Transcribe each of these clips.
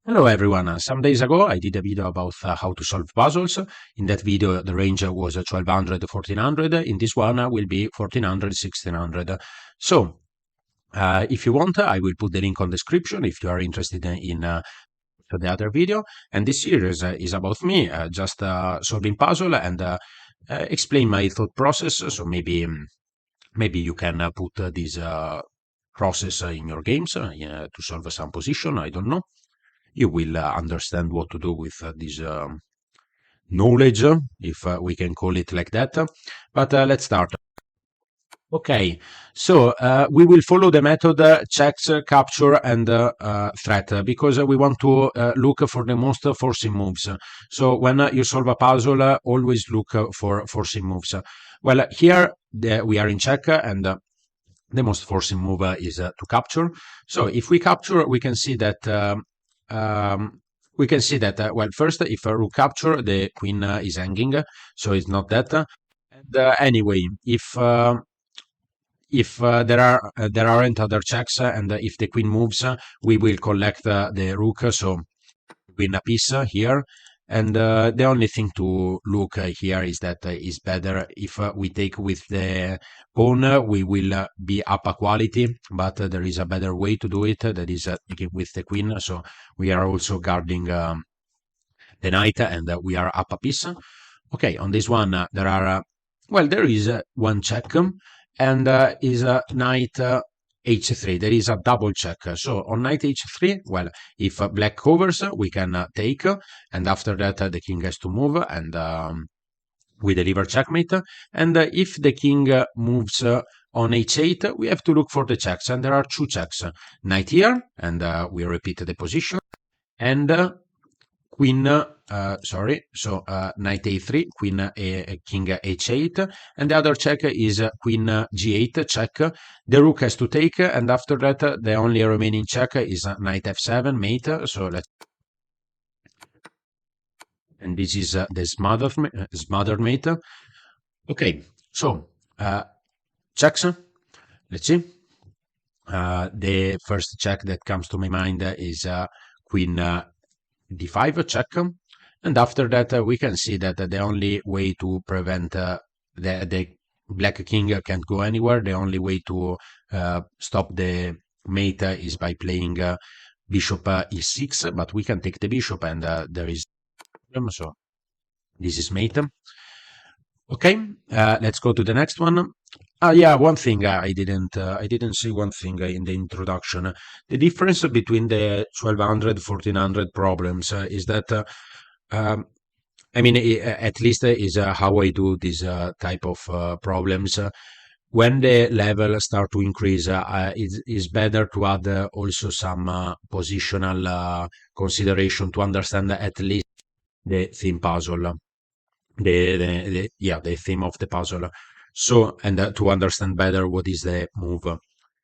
Hello everyone. Some days ago I did a video about how to solve puzzles. In that video the range was 1200 to 1400. In this one will be 1400 1600. So if you want I will put the link on description if you are interested in the other video. And this series is about me just solving puzzle and explain my thought process. So maybe you can put this process in your games to solve some position. I don't know. You will understand what to do with this knowledge, if we can call it like that. But let's start. Okay, so we will follow the method checks, capture, and threat because we want to look for the most forcing moves. So when you solve a puzzle, always look for forcing moves. Well, here we are in check, and the most forcing move is to capture. So if we capture, we can see that well, first, if rook capture, the queen is hanging, so it's not that. And anyway, if there aren't other checks and if the queen moves, we will collect the rook, so win a piece here. And the only thing to look here is that it's better if we take with the pawn, we will be up a quality, but there is a better way to do it, that is taking with the queen. So we are also guarding the knight and we are up a piece. Okay, on this one there are, well, there is one check and is knight h3. There is a double check. So on knight h3, well, if black covers, we can take, and after that the king has to move, and we deliver checkmate. And if the king moves on h8, we have to look for the checks, and there are two checks. Knight here, and we repeat the position, and queen, so knight a3, king h8, and the other check is queen g8 check. The rook has to take, and after that the only remaining check is knight f7 mate. So let's, and this is the smothered mate. Okay, so checks. Let's see. The first check that comes to my mind is queen d5 check, and after that we can see that the only way to prevent the black king can't go anywhere, the only way to stop the mate is by playing bishop e6, but we can take the bishop and there is so this is mate. Okay, let's go to the next one. Yeah, one thing I didn't see one thing in the introduction. The difference between the 1200 1400 problems is that I mean, at least is how I do this type of problems. When the level start to increase, it's better to add also some positional consideration to understand at least the theme puzzle, the theme of the puzzle. So, and to understand better what is the move.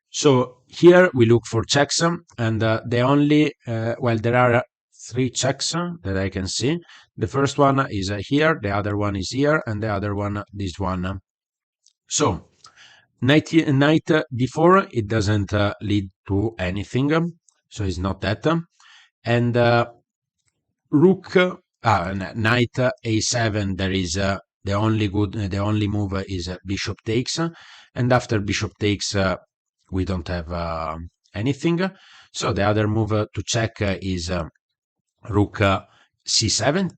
So here we look for checks, and the only, well, there are three checks that I can see. The first one is here, the other one is here, and the other one, this one. So knight d4, it doesn't lead to anything, so it's not that. And rook, knight a7, there is the only move is bishop takes, and after bishop takes, we don't have anything. So the other move to check is rook c7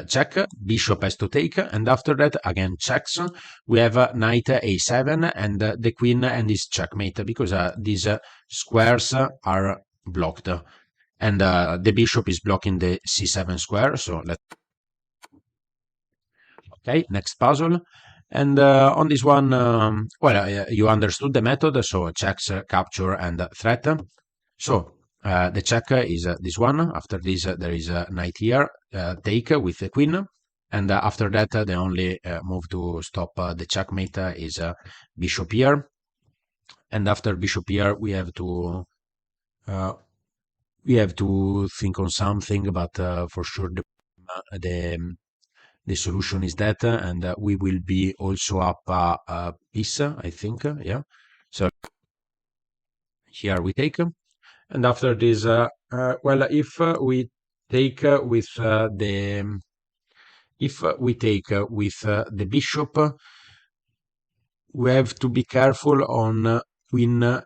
check, bishop has to take, and after that again checks. We have knight a7 and the queen, and is checkmate because these squares are blocked, and the bishop is blocking the c7 square. So let's, okay, next puzzle. And on this one, well, you understood the method, so checks, capture, and threat. So the check is this one. After this, there is a knight here, take with the queen. And after that, the only move to stop the checkmate is bishop here. And after bishop here, we have to think on something, but for sure the solution is that, and we will be also up a piece, I think. Yeah. So here we take, and after this Well, we take with the if we take with the bishop, we have to be careful on queen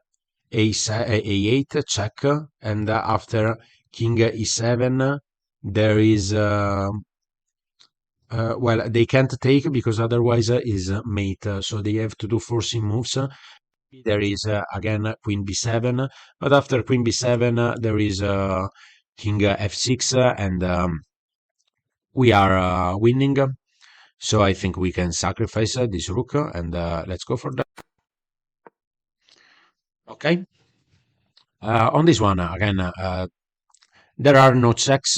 a8 check, and after king e7 there is well, they can't take because otherwise is mate, so they have to do forcing moves. There is again queen b7, but after queen b7 there is king f6, and we are winning. So I think we can sacrifice this rook, and let's go for that. Okay. On this one, again, there are no checks,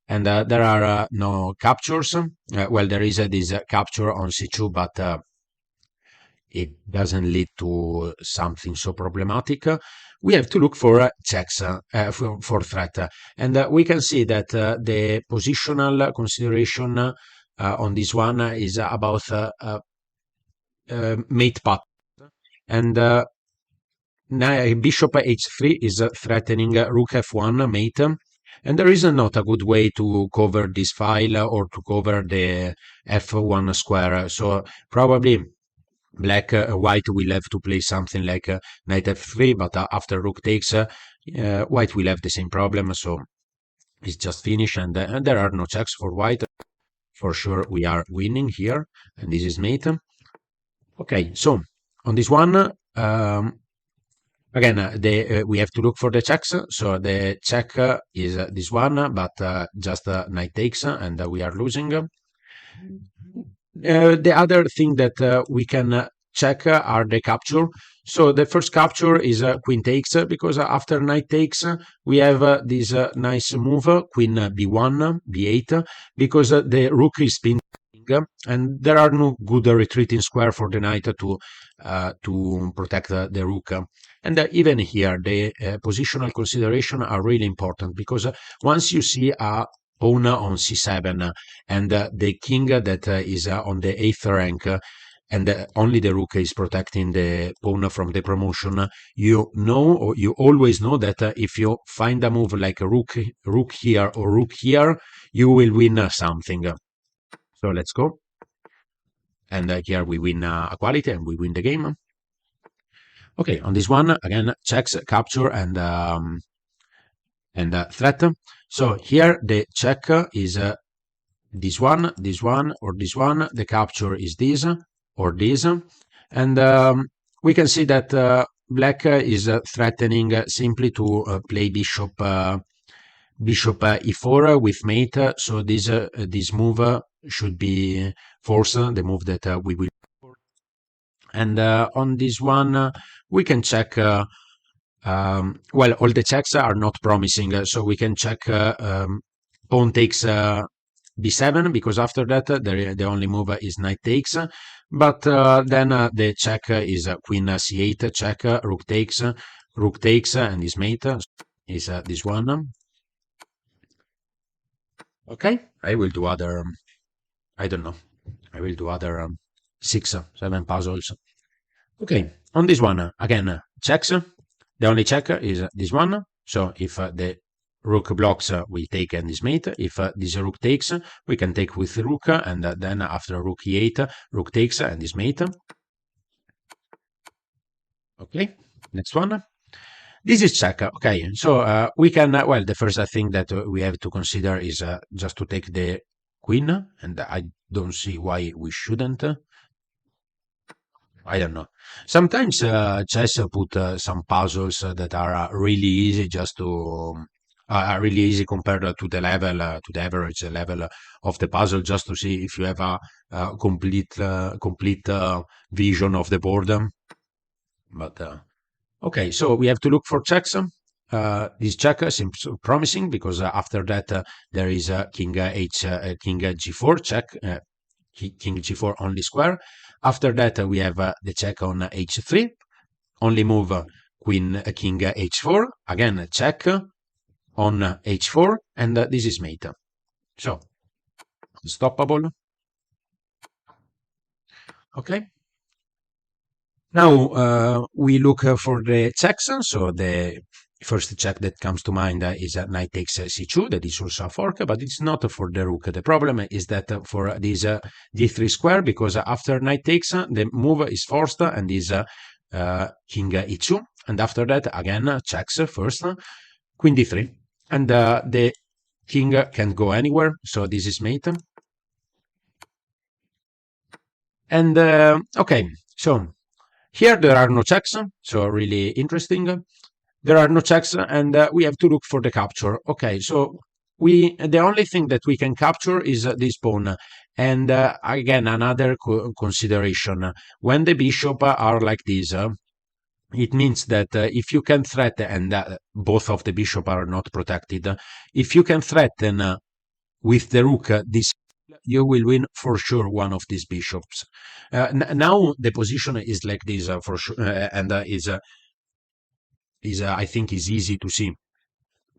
and there are no captures. Well, there is this capture on c2, but it doesn't lead to something so problematic. We have to look for checks, for threat. And we can see that the positional consideration on this one is about mate path. And bishop h3 is threatening rook f1 mate. And there is not a good way to cover this file or to cover the f1 square. So probably white will have to play something like knight f3, but after rook takes, white will have the same problem. So it's just finished, and there are no checks for white. For sure, we are winning here, and this is mate. Okay, so on this one, again, we have to look for the checks. So the check is this one, but just knight takes, and we are losing. The other thing that we can check are the capture. So the first capture is queen takes, because after knight takes, we have this nice move, queen b1, b8, because the rook is pinned, and there are no good retreating square for the knight to protect the rook. And even here, the positional consideration are really important, because once you see a pawn on c7 and the king that is on the 8th rank, and only the rook is protecting the pawn from the promotion, you know, or you always know that if you find a move like a rook here or rook here, you will win something. So let's go. And here we win a quality, and we win the game. Okay, on this one, again, checks, capture, and threat. So here the check is this one, or this one. The capture is this or this. And we can see that black is threatening simply to play bishop e4 with mate. So this move should be forced, the move that we will. And on this one, we can check. Well, all the checks are not promising, so we can check pawn takes b7, because after that the only move is knight takes. But then the check is queen c8 check, rook takes, and his mate is this one. Okay, I will do other. I don't know. I will do other 6, 7 puzzles. Okay, on this one again, checks. The only check is this one. So if the rook blocks, we take and is mate. If this rook takes, we can take with the rook, and then after rook e8, rook takes and is mate. Okay, next one. This is check. Okay, so we can, well, the first thing that we have to consider is just to take the queen, and I don't see why we shouldn't. I don't know. Sometimes chess put some puzzles that are really easy, just to are really easy compared to the level, to the average level of the puzzle, just to see if you have a complete vision of the board. But okay, so we have to look for checks. This check seems promising, because after that there is king g4 check, king g4 only square. After that we have the check on h3, only move king h4, again check on h4, and this is mate. So unstoppable. Okay. Now we look for the checks. So the first check that comes to mind is knight takes c2. That is also a fork, but it's not for the rook. The problem is that for this d3 square, because after knight takes, the move is forced and is king e2. And after that, again, checks first, queen d3. And the king can't go anywhere, so this is mate. And okay, so here there are no checks, so really interesting. There are no checks, and we have to look for the capture. Okay, so the only thing that we can capture is this pawn. And again, another consideration: when the bishop are like this, it means that if you can threaten, and both of the bishop are not protected, if you can threaten with the rook this, you will win for sure one of these bishops. Now the position is like this for sure, and is I think is easy to see.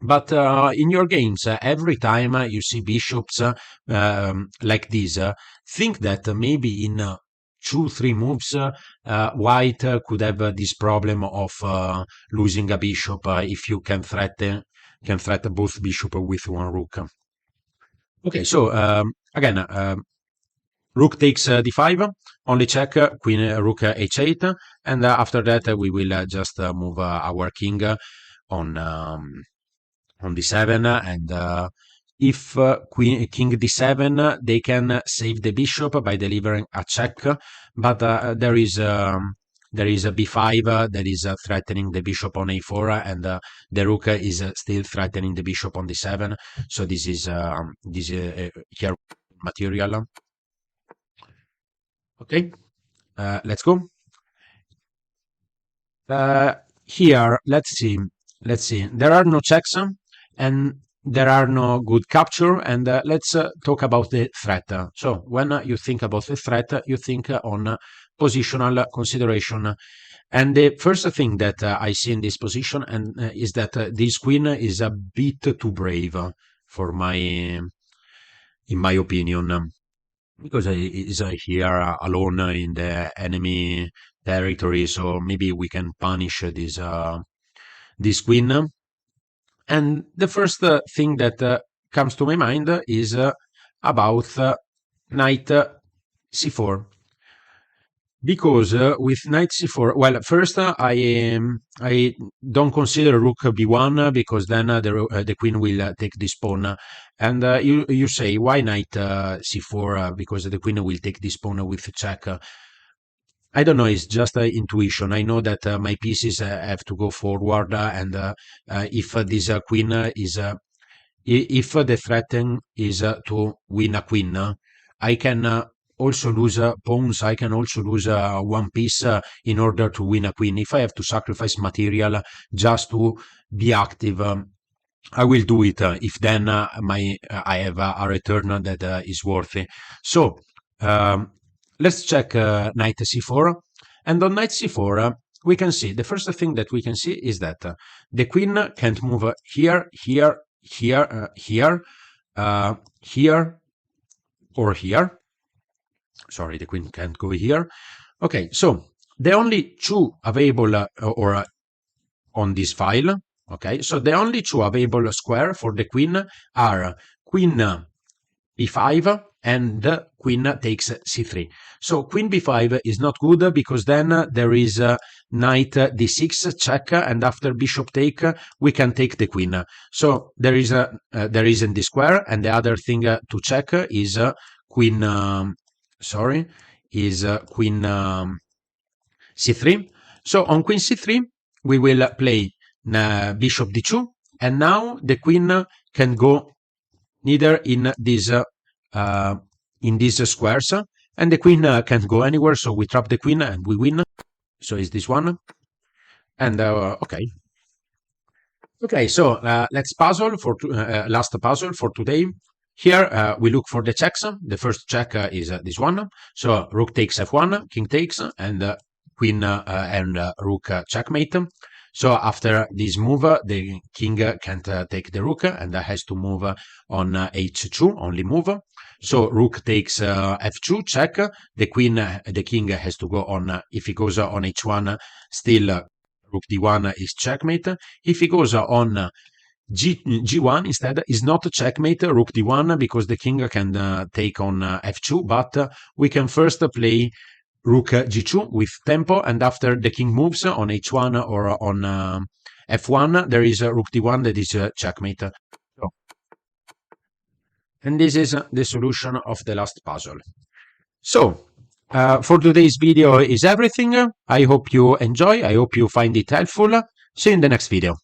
But in your games, every time you see bishops like this, think that maybe in 2-3 moves, white could have this problem of losing a bishop if you can threaten both bishop with one rook. Okay, so again, rook takes d5, only check, queen rook h8, and after that we will just move our king on d7, and if king d7, they can save the bishop by delivering a check, but there is a b5 that is threatening the bishop on a4, and the rook is still threatening the bishop on d7. So this is here material. Okay, let's go. Here, let's see. There are no checks, and there are no good capture, and let's talk about the threat. So when you think about the threat, you think on positional consideration. And the first thing that I see in this position and is that this queen is a bit too brave for in my opinion, because he is here alone in the enemy territory. So maybe we can punish this queen. And the first thing that comes to my mind is about knight c4. Because with knight c4, well, first I don't consider rook b1 because then the queen will take this pawn, and you say why knight c4 because the queen will take this pawn with check. I don't know, it's just intuition. I know that my pieces have to go forward, and if this queen is if the threat is to win a queen, I can also lose pawns. I can also lose one piece in order to win a queen. If I have to sacrifice material just to be active, I will do it if then I have a return that is worthy. So let's check knight c4. And on knight c4, we can see, the first thing that we can see is that the queen can't move here, here, here, here, here, or here. Sorry, the queen can't go here. Okay, so the only two available on this file, okay, so the only two available square for the queen are queen b5 and queen takes c3. So queen b5 is not good because then there is knight d6 check, and after bishop take we can take the queen. So there isn't the square, and the other thing to check is queen queen c3. So on queen c3 we will play bishop d2, and now the queen can go neither in these squares, and the queen can't go anywhere, so we trap the queen and we win. So it's this one, and okay, so let's puzzle for last puzzle for today. Here we look for the checks. The first check is this one. So rook takes f1, king takes, and queen and rook checkmate. So after this move, the king can't take the rook and has to move on h2, only move. So rook takes f2, check. The king has to go on. If he goes on h1, still rook d1 is checkmate. If he goes on g1 instead, is not checkmate rook d1 because the king can take on f2, but we can first play rook g2 with tempo, and after the king moves on h1 or on f1, there is rook d1 that is checkmate. So, and this is the solution of the last puzzle. So, for today's video is everything. I hope you enjoy. I hope you find it helpful. See you in the next video.